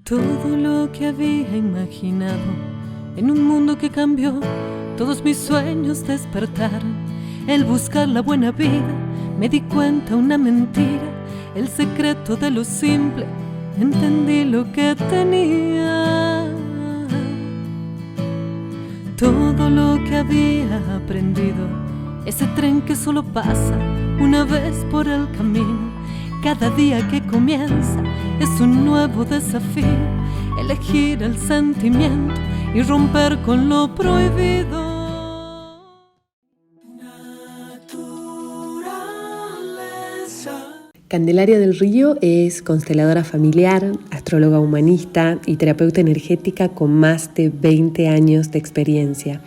Todo lo que había imaginado en un mundo que cambió, todos mis sueños despertaron. El buscar la buena vida, me di cuenta una mentira. El secreto de lo simple, entendí lo que tenía. Todo lo que había aprendido, ese tren que solo pasa una vez por el camino. Cada día que comienza es un nuevo desafío, elegir el sentimiento y romper con lo prohibido. Candelaria del Río es consteladora familiar, astróloga humanista y terapeuta energética con más de 20 años de experiencia.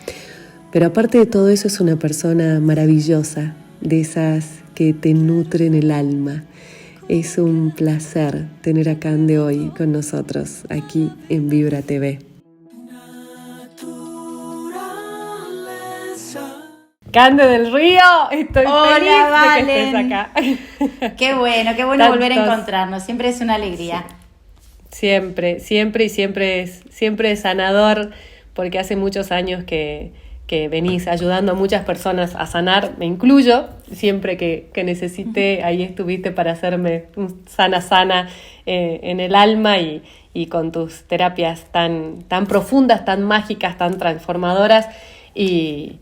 Pero aparte de todo eso es una persona maravillosa, de esas que te nutren el alma. Es un placer tener a Cande hoy con nosotros, aquí en Vibra TV. Cande del Río, estoy feliz de que estés acá. Qué bueno volver a encontrarnos, siempre es una alegría. Siempre es sanador, porque hace muchos años que venís ayudando a muchas personas a sanar, me incluyo, siempre que necesité, ahí estuviste para hacerme sana en el alma y con tus terapias tan profundas, tan mágicas, tan transformadoras. Y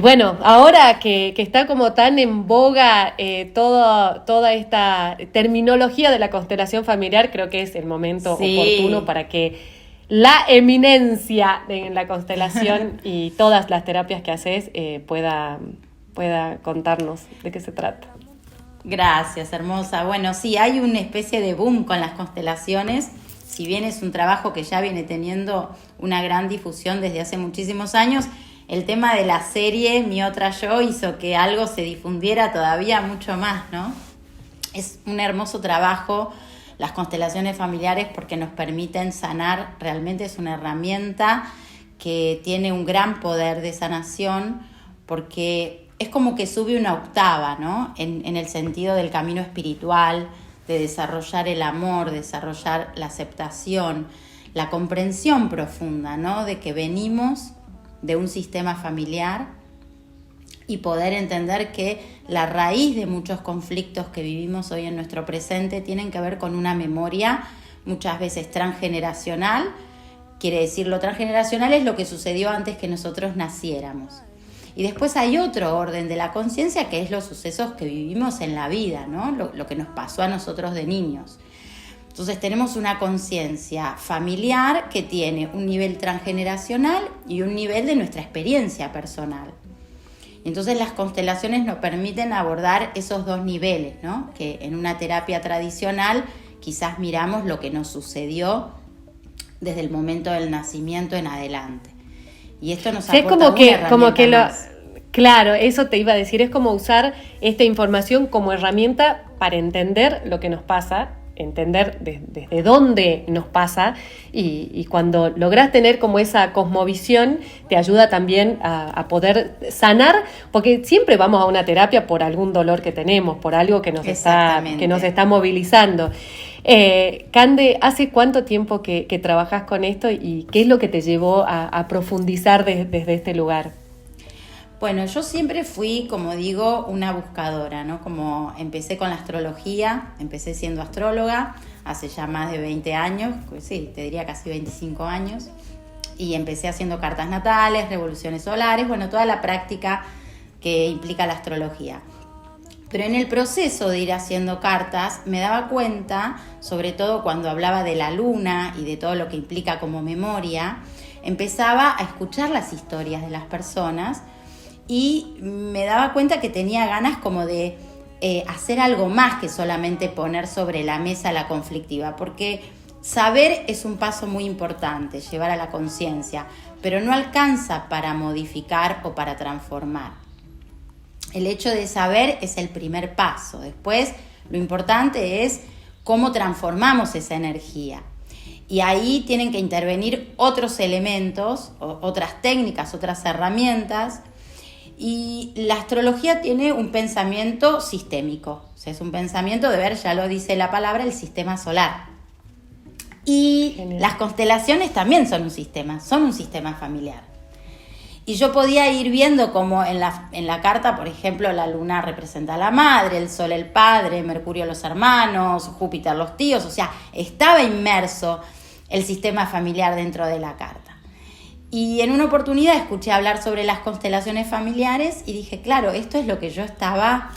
bueno, ahora que está como tan en boga toda esta terminología de la constelación familiar, creo que es el momento oportuno para que la eminencia en la constelación y todas las terapias que haces pueda contarnos de qué se trata. Gracias, hermosa. Bueno, sí, hay una especie de boom con las constelaciones. Si bien es un trabajo que ya viene teniendo una gran difusión desde hace muchísimos años, el tema de la serie Mi Otra Yo hizo que algo se difundiera todavía mucho más, ¿no? Es un hermoso trabajo las constelaciones familiares porque nos permiten sanar. Realmente es una herramienta que tiene un gran poder de sanación porque es como que sube una octava, ¿no? En el sentido del camino espiritual, de desarrollar el amor, desarrollar la aceptación, la comprensión profunda, ¿no? De que venimos de un sistema familiar y poder entender que la raíz de muchos conflictos que vivimos hoy en nuestro presente tienen que ver con una memoria muchas veces transgeneracional. Quiere decir, lo transgeneracional es lo que sucedió antes que nosotros naciéramos. Y después hay otro orden de la conciencia que es los sucesos que vivimos en la vida, ¿no? Lo que nos pasó a nosotros de niños. Entonces tenemos una conciencia familiar que tiene un nivel transgeneracional y un nivel de nuestra experiencia personal. Entonces las constelaciones nos permiten abordar esos dos niveles, ¿no? Que en una terapia tradicional quizás miramos lo que nos sucedió desde el momento del nacimiento en adelante. Y esto nos aporta una herramienta más. Claro, eso te iba a decir, es como usar esta información como herramienta para entender lo que nos pasa, entender desde dónde nos pasa y cuando lográs tener como esa cosmovisión te ayuda también a poder sanar, porque siempre vamos a una terapia por algún dolor que tenemos, por algo que nos está movilizando. Cande, ¿hace cuánto tiempo que trabajas con esto y qué es lo que te llevó a profundizar desde este lugar? Bueno, yo siempre fui, como digo, una buscadora, ¿no? Como empecé con la astrología, empecé siendo astróloga hace ya más de 20 años, pues sí, te diría casi 25 años, y empecé haciendo cartas natales, revoluciones solares, bueno, toda la práctica que implica la astrología. Pero en el proceso de ir haciendo cartas me daba cuenta, sobre todo cuando hablaba de la luna y de todo lo que implica como memoria, empezaba a escuchar las historias de las personas y me daba cuenta que tenía ganas como de hacer algo más que solamente poner sobre la mesa la conflictiva, porque saber es un paso muy importante, llevar a la conciencia, pero no alcanza para modificar o para transformar. El hecho de saber es el primer paso. Después, lo importante es cómo transformamos esa energía. Y ahí tienen que intervenir otros elementos, otras técnicas, otras herramientas. Y la astrología tiene un pensamiento sistémico. O sea, es un pensamiento de ver, ya lo dice la palabra, el sistema solar. Y Genial. las constelaciones también son un sistema familiar. Y yo podía ir viendo como en la carta, por ejemplo, la luna representa a la madre, el sol el padre, Mercurio los hermanos, Júpiter los tíos, o sea, estaba inmerso el sistema familiar dentro de la carta. Y en una oportunidad escuché hablar sobre las constelaciones familiares y dije, claro, esto es lo que yo estaba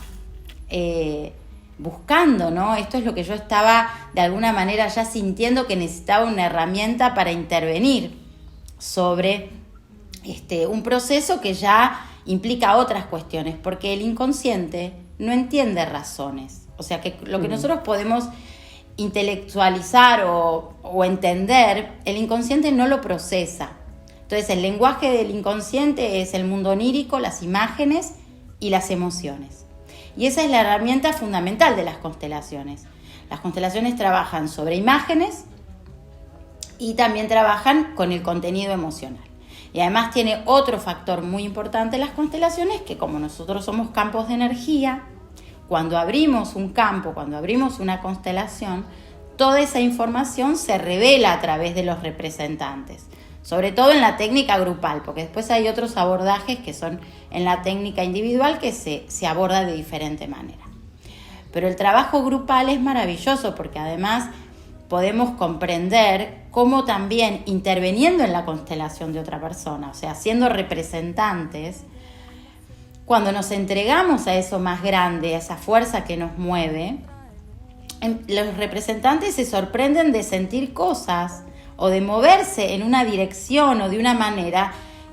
buscando, ¿no? Esto es lo que yo estaba de alguna manera ya sintiendo que necesitaba una herramienta para intervenir sobre un proceso que ya implica otras cuestiones, porque el inconsciente no entiende razones. O sea, que lo que nosotros podemos intelectualizar o entender, el inconsciente no lo procesa. Entonces, el lenguaje del inconsciente es el mundo onírico, las imágenes y las emociones. Y esa es la herramienta fundamental de las constelaciones. Las constelaciones trabajan sobre imágenes y también trabajan con el contenido emocional. Y además tiene otro factor muy importante en las constelaciones, que como nosotros somos campos de energía, cuando abrimos un campo, cuando abrimos una constelación, toda esa información se revela a través de los representantes. Sobre todo en la técnica grupal, porque después hay otros abordajes que son en la técnica individual que se aborda de diferente manera. Pero el trabajo grupal es maravilloso porque además podemos comprender cómo también interviniendo en la constelación de otra persona, o sea, siendo representantes, cuando nos entregamos a eso más grande, a esa fuerza que nos mueve, los representantes se sorprenden de sentir cosas o de moverse en una dirección o de una manera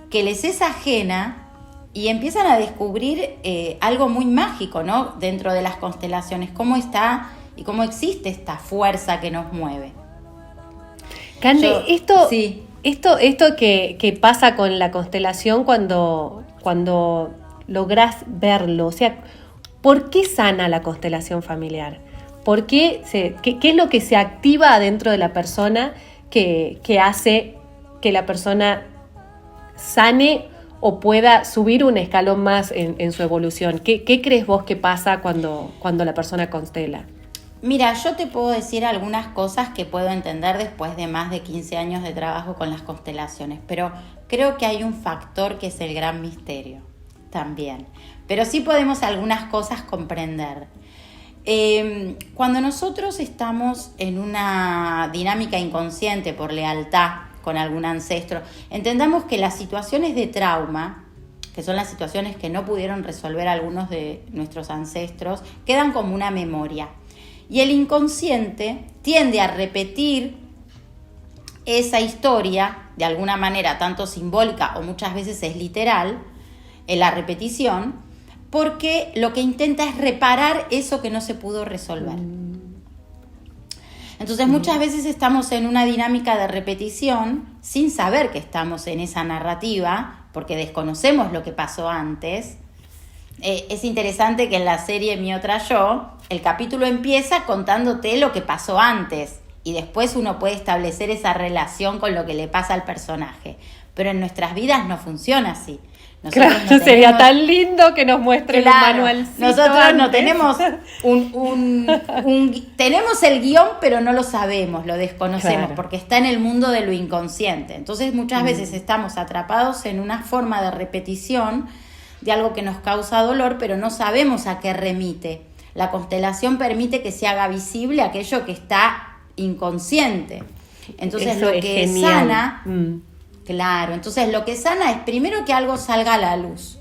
que les es ajena y empiezan a descubrir algo muy mágico, ¿no? Dentro de las constelaciones, cómo está y cómo existe esta fuerza que nos mueve. Cande, Sí. esto que pasa con la constelación cuando lográs verlo, o sea, ¿por qué sana la constelación familiar? ¿Por qué es lo que se activa dentro de la persona que hace que la persona sane o pueda subir un escalón más en su evolución? ¿Qué crees vos que pasa cuando la persona constela? Mira, yo te puedo decir algunas cosas que puedo entender después de más de 15 años de trabajo con las constelaciones, pero creo que hay un factor que es el gran misterio también. Pero sí podemos algunas cosas comprender. Cuando nosotros estamos en una dinámica inconsciente por lealtad con algún ancestro, entendamos que las situaciones de trauma, que son las situaciones que no pudieron resolver algunos de nuestros ancestros, quedan como una memoria. Y el inconsciente tiende a repetir esa historia de alguna manera, tanto simbólica o muchas veces es literal, en la repetición, porque lo que intenta es reparar eso que no se pudo resolver. Entonces muchas veces estamos en una dinámica de repetición sin saber que estamos en esa narrativa, porque desconocemos lo que pasó antes. Es interesante que en la serie Mi Otra Yo, el capítulo empieza contándote lo que pasó antes y después uno puede establecer esa relación con lo que le pasa al personaje. Pero en nuestras vidas no funciona así. Nosotros claro, sería tan lindo que nos muestren un manual. Nosotros no tenemos tenemos el guión, pero no lo sabemos, lo desconocemos, claro, porque está en el mundo de lo inconsciente. Entonces muchas veces estamos atrapados en una forma de repetición de algo que nos causa dolor, pero no sabemos a qué remite. La constelación permite que se haga visible aquello que está inconsciente. Entonces eso lo que sana... Claro, entonces lo que sana es primero que algo salga a la luz,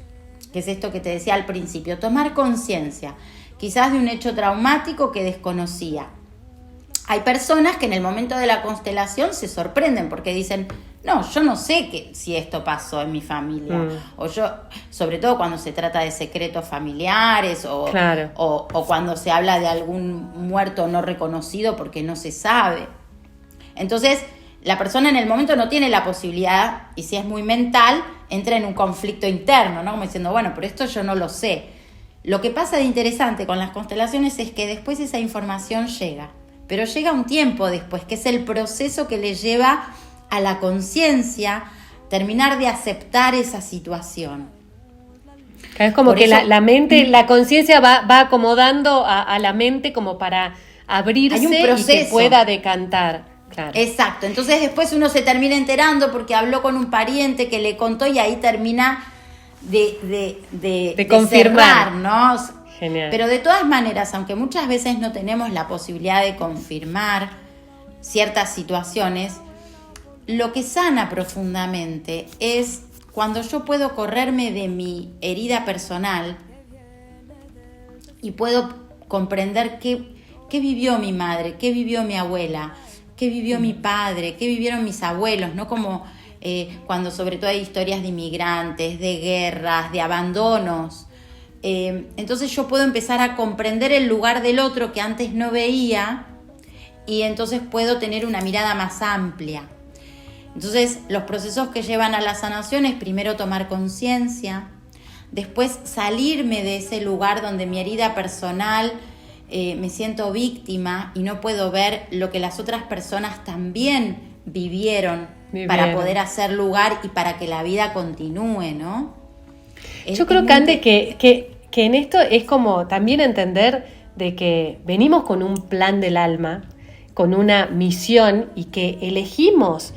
que es esto que te decía al principio, tomar conciencia, quizás de un hecho traumático que desconocía. Hay personas que en el momento de la constelación se sorprenden porque dicen, no, yo no sé si esto pasó en mi familia, o yo, sobre todo cuando se trata de secretos familiares claro, o cuando se habla de algún muerto no reconocido porque no se sabe. Entonces, la persona en el momento no tiene la posibilidad, y si es muy mental, entra en un conflicto interno, ¿no? Como diciendo, bueno, pero esto yo no lo sé. Lo que pasa de interesante con las constelaciones es que después esa información llega, pero llega un tiempo después, que es el proceso que le lleva a la conciencia terminar de aceptar esa situación. Es como por que eso, la mente, la conciencia va acomodando a la mente como para abrirse y que pueda decantar. Claro. Exacto, entonces después uno se termina enterando porque habló con un pariente que le contó y ahí termina de confirmar, cerrar, ¿no? Genial. Pero de todas maneras, aunque muchas veces no tenemos la posibilidad de confirmar ciertas situaciones, lo que sana profundamente es cuando yo puedo correrme de mi herida personal y puedo comprender qué vivió mi madre, qué vivió mi abuela, qué vivió mi padre, qué vivieron mis abuelos, ¿no? Como cuando sobre todo hay historias de inmigrantes, de guerras, de abandonos. Entonces yo puedo empezar a comprender el lugar del otro que antes no veía y entonces puedo tener una mirada más amplia. Entonces los procesos que llevan a la sanación es primero tomar conciencia, después salirme de ese lugar donde mi herida personal me siento víctima y no puedo ver lo que las otras personas también vivieron para poder hacer lugar y para que la vida continúe, ¿no? Yo creo, Cande, que en esto es como también entender de que venimos con un plan del alma, con una misión y que elegimos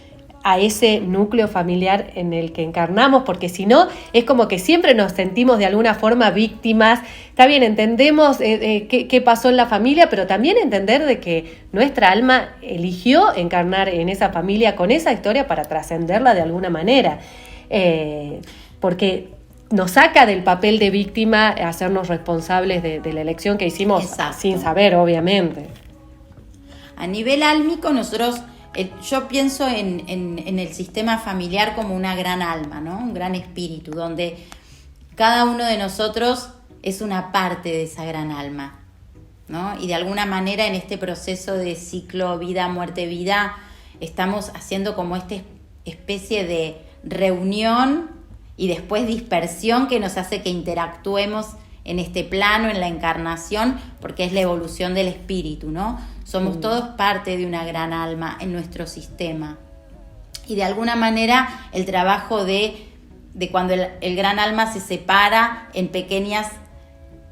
a ese núcleo familiar en el que encarnamos, porque si no, es como que siempre nos sentimos de alguna forma víctimas. Está bien, entendemos qué pasó en la familia, pero también entender de que nuestra alma eligió encarnar en esa familia con esa historia para trascenderla de alguna manera. Porque nos saca del papel de víctima hacernos responsables de la elección que hicimos. Exacto. Sin saber, obviamente. A nivel álmico, nosotros... Yo pienso en el sistema familiar como una gran alma, ¿no? Un gran espíritu, donde cada uno de nosotros es una parte de esa gran alma, ¿no? Y de alguna manera en este proceso de ciclo vida, muerte, vida, estamos haciendo como esta especie de reunión y después dispersión que nos hace que interactuemos en este plano, en la encarnación, porque es la evolución del espíritu, ¿no? Somos todos parte de una gran alma en nuestro sistema. Y de alguna manera el trabajo de cuando el gran alma se separa en pequeñas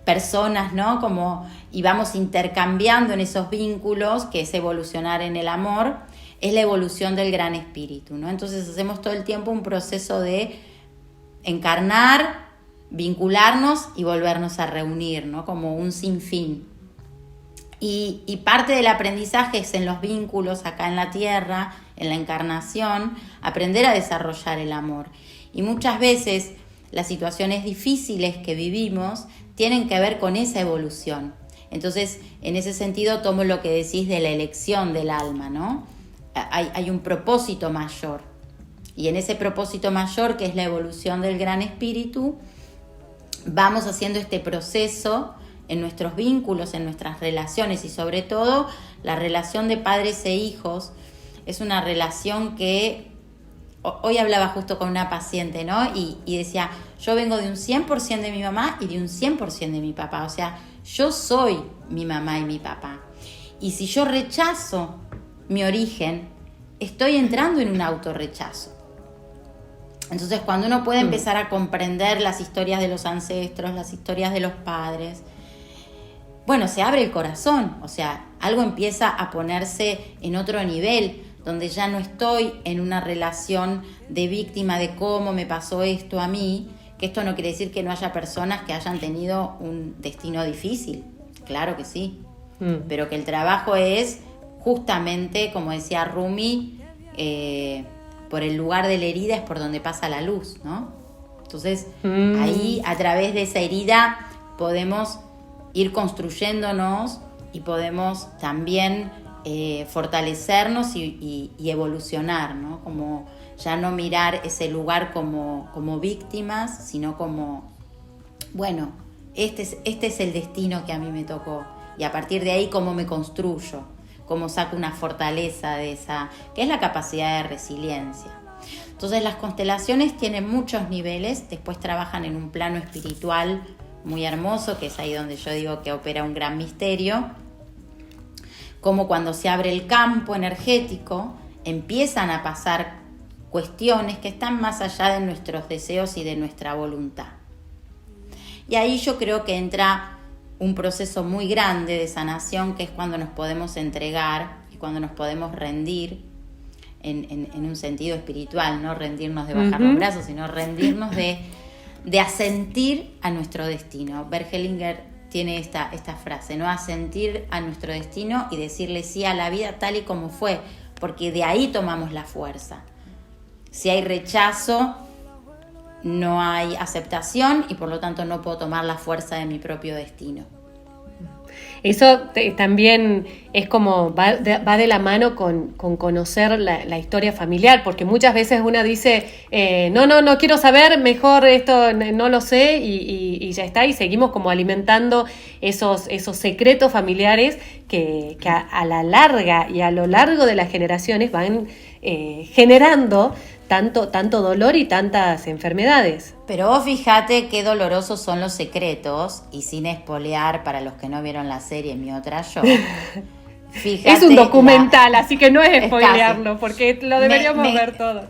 personas, ¿no? Como, y vamos intercambiando en esos vínculos, que es evolucionar en el amor, es la evolución del gran espíritu, ¿no? Entonces hacemos todo el tiempo un proceso de encarnar, vincularnos y volvernos a reunir, ¿no? Como un sinfín. Y parte del aprendizaje es en los vínculos acá en la tierra, en la encarnación, aprender a desarrollar el amor. Y muchas veces las situaciones difíciles que vivimos tienen que ver con esa evolución. Entonces, en ese sentido, tomo lo que decís de la elección del alma, ¿no? Hay un propósito mayor. Y en ese propósito mayor, que es la evolución del gran espíritu, vamos haciendo este proceso en nuestros vínculos, en nuestras relaciones y sobre todo la relación de padres e hijos es una relación que hoy hablaba justo con una paciente, ¿no? Y decía, yo vengo de un 100% de mi mamá y de un 100% de mi papá, o sea, yo soy mi mamá y mi papá. Y si yo rechazo mi origen, estoy entrando en un autorrechazo. Entonces, cuando uno puede empezar a comprender las historias de los ancestros, las historias de los padres, bueno, se abre el corazón, o sea, algo empieza a ponerse en otro nivel, donde ya no estoy en una relación de víctima de cómo me pasó esto a mí, que esto no quiere decir que no haya personas que hayan tenido un destino difícil, claro que sí, pero que el trabajo es justamente, como decía Rumi, por el lugar de la herida es por donde pasa la luz, ¿no? Entonces, ahí a través de esa herida podemos ir construyéndonos y podemos también fortalecernos y evolucionar, ¿no? Como ya no mirar ese lugar como víctimas, sino como, bueno, este es el destino que a mí me tocó. Y a partir de ahí, ¿cómo me construyo? ¿Cómo saco una fortaleza de esa, que es la capacidad de resiliencia? Entonces las constelaciones tienen muchos niveles, después trabajan en un plano espiritual muy hermoso, que es ahí donde yo digo que opera un gran misterio, como cuando se abre el campo energético, empiezan a pasar cuestiones que están más allá de nuestros deseos y de nuestra voluntad. Y ahí yo creo que entra un proceso muy grande de sanación, que es cuando nos podemos entregar, y cuando nos podemos rendir en un sentido espiritual, no rendirnos de bajar los brazos, sino rendirnos de asentir a nuestro destino. Bert Hellinger tiene esta frase, ¿no? Asentir a nuestro destino y decirle sí a la vida tal y como fue, porque de ahí tomamos la fuerza. Si hay rechazo, no hay aceptación y por lo tanto no puedo tomar la fuerza de mi propio destino. Eso también es como va de la mano con conocer la historia familiar, porque muchas veces una dice, no quiero saber, mejor esto no lo sé y ya está, y seguimos como alimentando esos secretos familiares que a la larga y a lo largo de las generaciones van generando tanto dolor y tantas enfermedades. Pero vos fíjate qué dolorosos son los secretos, y sin espolear para los que no vieron la serie Mi Otra Yo. Fíjate, es un documental, así que no es spoilearlo, porque lo deberíamos ver todo.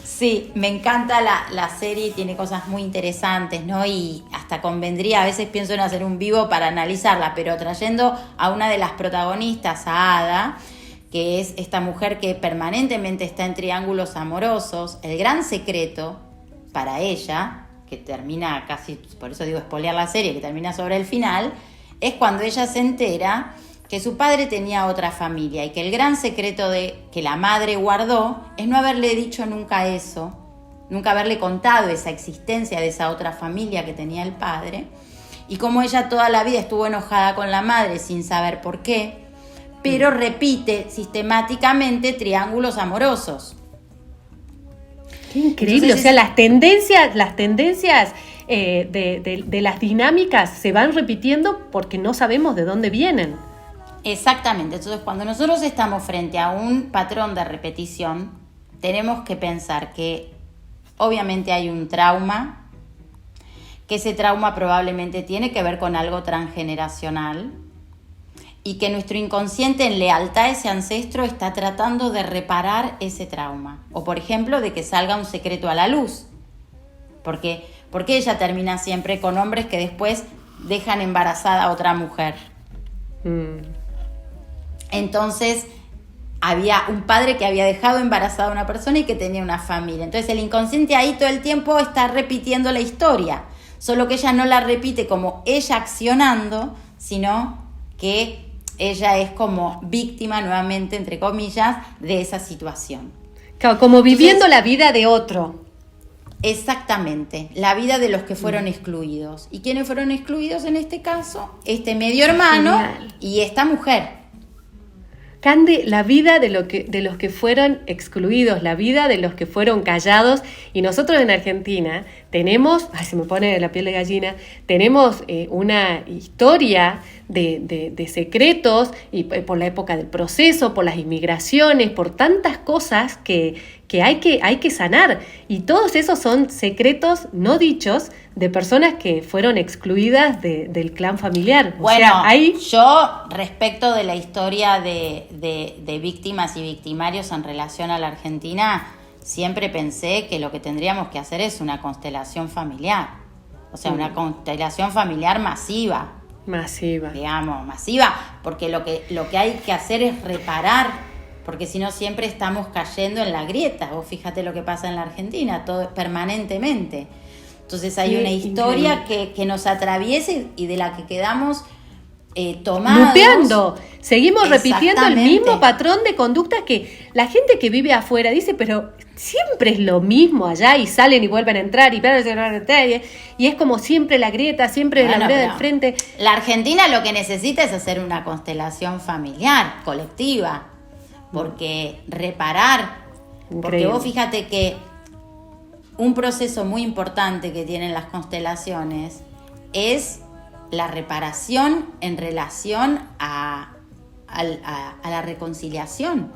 Sí, me encanta la serie, tiene cosas muy interesantes, ¿no? Y hasta convendría, a veces pienso en hacer un vivo para analizarla, pero trayendo a una de las protagonistas, a Ada, que es esta mujer que permanentemente está en triángulos amorosos. El gran secreto para ella, que termina casi, por eso digo spoilear la serie, que termina sobre el final, es cuando ella se entera que su padre tenía otra familia y que el gran secreto que la madre guardó es no haberle dicho nunca eso, nunca haberle contado esa existencia de esa otra familia que tenía el padre, y como ella toda la vida estuvo enojada con la madre sin saber por qué, pero repite sistemáticamente triángulos amorosos. Qué increíble. Entonces, o sea, las tendencias de las dinámicas se van repitiendo porque no sabemos de dónde vienen. Exactamente. Entonces, cuando nosotros estamos frente a un patrón de repetición, tenemos que pensar que obviamente hay un trauma, que ese trauma probablemente tiene que ver con algo transgeneracional, y que nuestro inconsciente, en lealtad a ese ancestro, está tratando de reparar ese trauma. O, por ejemplo, de que salga un secreto a la luz. Porque ella termina siempre con hombres que después dejan embarazada a otra mujer. Entonces, había un padre que había dejado embarazada a una persona y que tenía una familia. Entonces, el inconsciente ahí todo el tiempo está repitiendo la historia. Solo que ella no la repite como ella accionando, sino que ella es como víctima, nuevamente, entre comillas, de esa situación. Claro, como viviendo la vida de otro. Exactamente, la vida de los que fueron excluidos. ¿Y quiénes fueron excluidos en este caso? Este medio hermano. Genial. Y esta mujer. Cande, la vida de los que fueron excluidos, la vida de los que fueron callados. Y nosotros en Argentina tenemos, se me pone la piel de gallina, tenemos una historia de secretos, y por la época del proceso, por las inmigraciones, por tantas cosas que hay que sanar. Y todos esos son secretos no dichos de personas que fueron excluidas del clan familiar. Bueno, o sea, yo respecto de la historia de víctimas y victimarios en relación a la Argentina, siempre pensé que lo que tendríamos que hacer es una constelación familiar. O sea, una constelación familiar masiva. Digamos, masiva, porque lo que hay que hacer es reparar, porque si no siempre estamos cayendo en la grieta. Vos fíjate lo que pasa en la Argentina, todo permanentemente. Entonces hay una historia que nos atraviesa y de la que quedamos tomados. Lupeando. Seguimos repitiendo el mismo patrón de conducta que la gente que vive afuera dice, pero siempre es lo mismo allá, y salen y vuelven a entrar y es como siempre la grieta, siempre la vereda del frente. La Argentina lo que necesita es hacer una constelación familiar, colectiva, porque reparar, porque vos fíjate que un proceso muy importante que tienen las constelaciones es la reparación en relación a la reconciliación.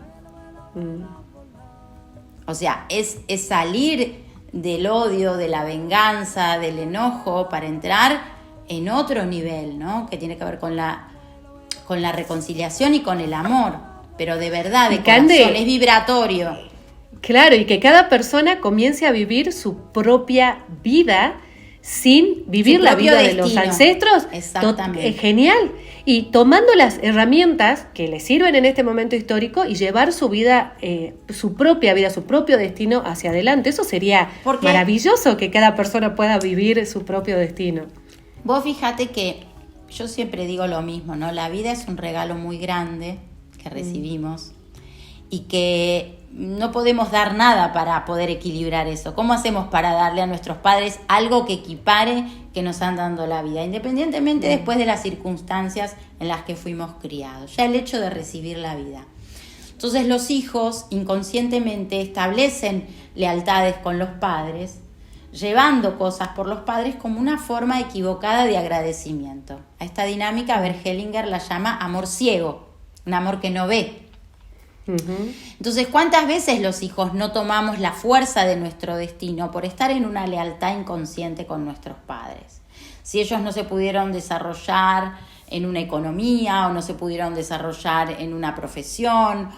O sea, es salir del odio, de la venganza, del enojo, para entrar en otro nivel, ¿no? Que tiene que ver con la reconciliación y con el amor, pero de verdad, de corazón, es vibratorio. Claro, y que cada persona comience a vivir su propia vida sin vivir Su la propio vida de los destino. ancestros. Exactamente. Genial. Y tomando las herramientas que le sirven en este momento histórico y llevar su vida, su propia vida, su propio destino hacia adelante. Eso sería maravilloso, que cada persona pueda vivir su propio destino. Vos fíjate que yo siempre digo lo mismo, ¿no? La vida es un regalo muy grande que recibimos y que no podemos dar nada para poder equilibrar eso. ¿Cómo hacemos para darle a nuestros padres algo que equipare que nos han dado la vida, independientemente después de las circunstancias en las que fuimos criados? Ya el hecho de recibir la vida. Entonces los hijos inconscientemente establecen lealtades con los padres, llevando cosas por los padres como una forma equivocada de agradecimiento. A esta dinámica Bert Hellinger la llama amor ciego, un amor que no ve. Entonces, ¿cuántas veces los hijos no tomamos la fuerza de nuestro destino por estar en una lealtad inconsciente con nuestros padres? Si ellos no se pudieron desarrollar en una economía o no se pudieron desarrollar en una profesión,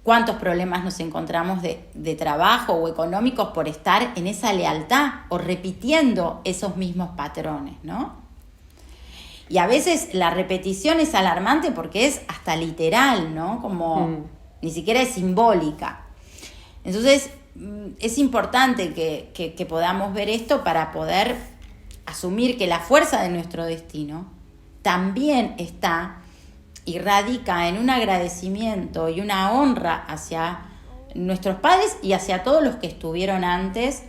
¿cuántos problemas nos encontramos de trabajo o económicos por estar en esa lealtad o repitiendo esos mismos patrones, ¿no? Y a veces la repetición es alarmante porque es hasta literal, ¿no? Como ni siquiera es simbólica. Entonces, es importante que podamos ver esto para poder asumir que la fuerza de nuestro destino también está y radica en un agradecimiento y una honra hacia nuestros padres y hacia todos los que estuvieron antes,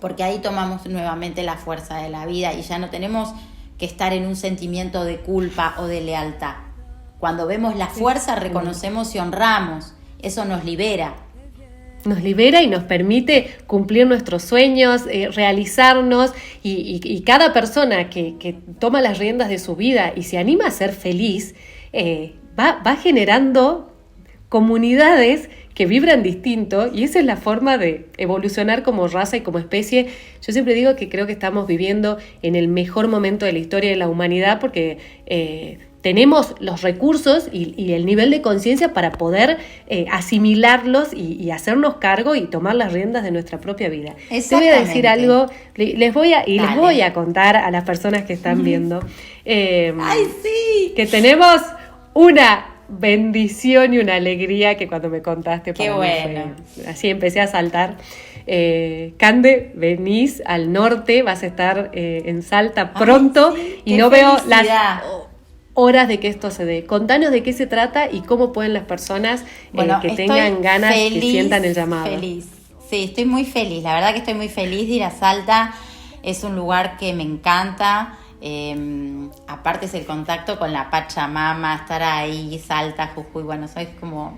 porque ahí tomamos nuevamente la fuerza de la vida y ya no tenemos que estar en un sentimiento de culpa o de lealtad. Cuando vemos la fuerza, reconocemos y honramos. Eso nos libera. Nos libera y nos permite cumplir nuestros sueños, realizarnos y cada persona que toma las riendas de su vida y se anima a ser feliz, va generando comunidades que vibran distinto y esa es la forma de evolucionar como raza y como especie. Yo siempre digo que creo que estamos viviendo en el mejor momento de la historia de la humanidad porque tenemos los recursos y el nivel de conciencia para poder asimilarlos y hacernos cargo y tomar las riendas de nuestra propia vida. Te voy a decir algo, les voy a contar a las personas que están viendo ¡ay, sí! que tenemos una bendición y una alegría que cuando me contaste Qué bueno. Así empecé a saltar. Cande, venís al norte, vas a estar en Salta pronto. Sí, y no veo las horas de que esto se dé. Contanos de qué se trata y cómo pueden las personas que tengan ganas, que sientan el llamado. Feliz. Sí, estoy muy feliz. La verdad que estoy muy feliz de ir a Salta. Es un lugar que me encanta. Aparte es el contacto con la Pachamama, estar ahí, Salta, Jujuy, bueno, es como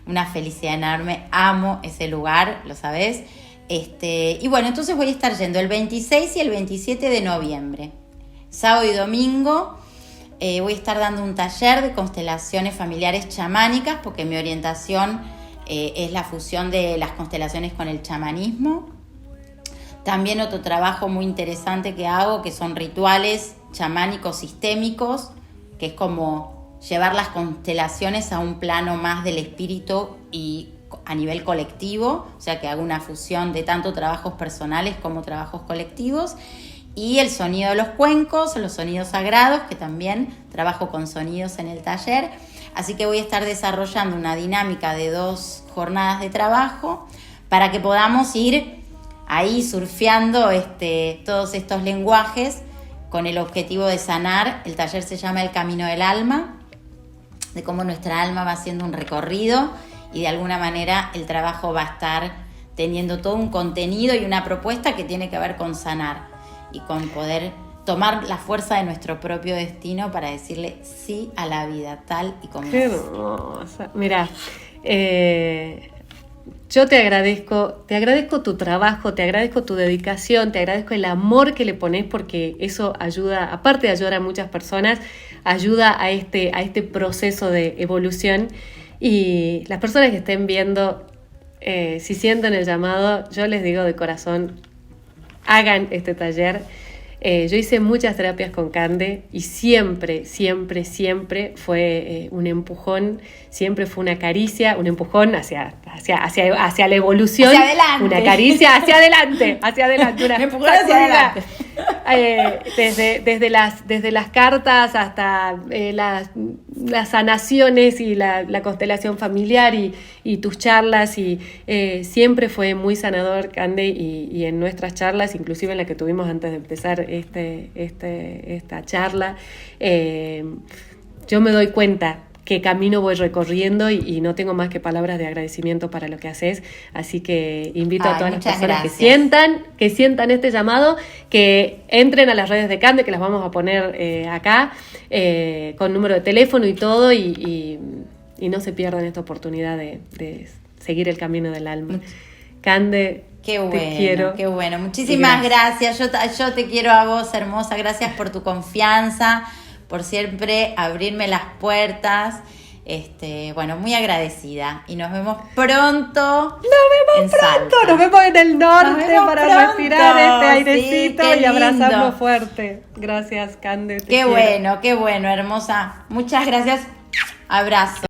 una felicidad enorme. Amo ese lugar, lo sabés. Y bueno, entonces voy a estar yendo el 26 y el 27 de noviembre. Sábado y domingo. Voy a estar dando un taller de constelaciones familiares chamánicas porque mi orientación es la fusión de las constelaciones con el chamanismo. También otro trabajo muy interesante que hago, que son rituales chamánicos sistémicos, que es como llevar las constelaciones a un plano más del espíritu y a nivel colectivo, o sea que hago una fusión de tanto trabajos personales como trabajos colectivos. Y el sonido de los cuencos, los sonidos sagrados, que también trabajo con sonidos en el taller. Así que voy a estar desarrollando una dinámica de 2 jornadas de trabajo para que podamos ir ahí surfeando todos estos lenguajes con el objetivo de sanar. El taller se llama El Camino del Alma, de cómo nuestra alma va haciendo un recorrido y de alguna manera el trabajo va a estar teniendo todo un contenido y una propuesta que tiene que ver con sanar y con poder tomar la fuerza de nuestro propio destino para decirle sí a la vida tal y como Qué es. hermosa. Mirá, yo te agradezco tu trabajo, te agradezco tu dedicación, te agradezco el amor que le pones porque eso ayuda, aparte de ayudar a muchas personas, ayuda a este proceso de evolución. Y las personas que estén viendo, si sienten el llamado, yo les digo de corazón, hagan este taller. Yo hice muchas terapias con Cande y siempre fue un empujón, siempre fue una caricia, un empujón hacia la evolución, hacia adelante. una caricia hacia adelante, una empujón hacia adelante. desde las cartas hasta las sanaciones y la constelación familiar y tus charlas, y siempre fue muy sanador, Cande, y en nuestras charlas, inclusive en la que tuvimos antes de empezar esta charla, yo me doy cuenta qué camino voy recorriendo y no tengo más que palabras de agradecimiento para lo que haces. Así que invito a todas las personas que sientan este llamado, que entren a las redes de Cande, que las vamos a poner acá, con número de teléfono y todo, y no se pierdan esta oportunidad de seguir el camino del alma. Cande, qué bueno, te quiero. Qué bueno. Muchísimas gracias. Yo te quiero a vos, hermosa. Gracias por tu confianza, por siempre abrirme las puertas. Bueno, muy agradecida. Y nos vemos pronto. Nos vemos en el norte para pronto. respirar este airecito, Sí, y abrazarnos fuerte. Gracias, Cande. Qué bueno, hermosa. Muchas gracias. Abrazo.